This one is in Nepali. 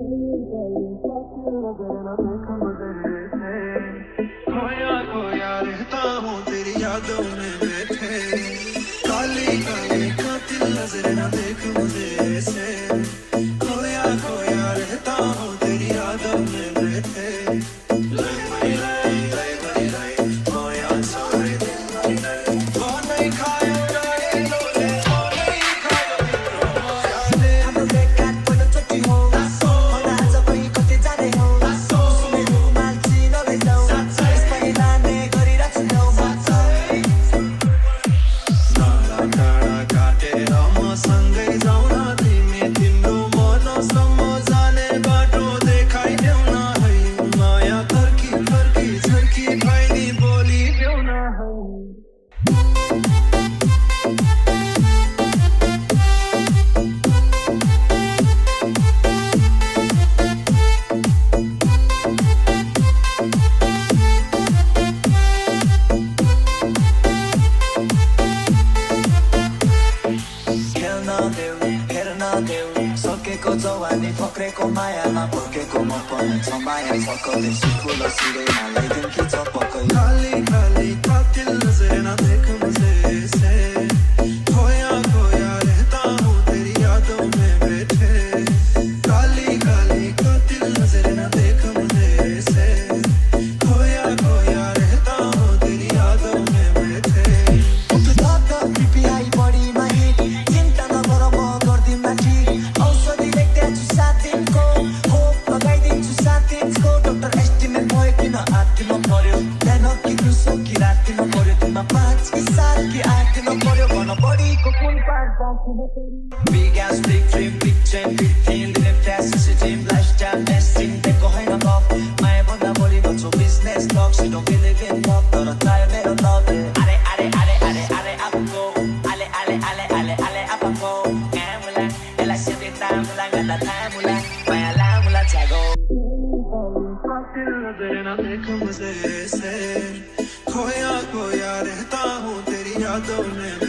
खोया खोया रहता हूँ तेरी यादों में बैठे, काली काली कातिल नजर न देख मुझे ऐसे, खोया खोया रहता हूँ तेरी यादों में बैठे। सकेको जवानी पक्रेको मायामा भर्केको म पनि छ माया सकते सिकुल सिरे मलाई दिनकी चपकै खाली खाली कातिल नजर न देख मुझे ऐसे, खोया खोया रहता हूँ तेरी यादों में बैठे, काली काली कातिल नजर न देख मुझे ऐसे, खोया खोया रहता हूँ तेरी यादों में बैठे। उठ्दा पिपिआई बढी माही चिन्ता नगर म गर्दिन ठीक, औषधि लेख्दैछु 7 दिनको खोप लगाइदिन्छु 7 इन्चको, डक्टर एस्टिमेट भयो किन आत्तिनु पर्यो, बिहान कि दिउँसो कि रातिनु पर्यो, दिनमा 5 कि 7 कि 8 दिनु पर्यो, भन बढीको कुन पार्ट बाँच्नु पर्यो। Big S big dream big chain big thin दिने फ्यास जिम लाइफस्टाइल मेसिन दिएको होइन गफ, माया भन्दा बढी गर्छु बिजनेस टक, सिधो बिलिभ इन लभ तर चाहे मेरो लभ। अरे अरे अरे अरे अरे आपको अले अले अले अले अले आपको एमुला एला सेबे तामुला गला तामुला माया लामुला चागो कातिल नजर न देख मुझे ऐसे, खोया खोया रहता हूँ तेरी यादों में।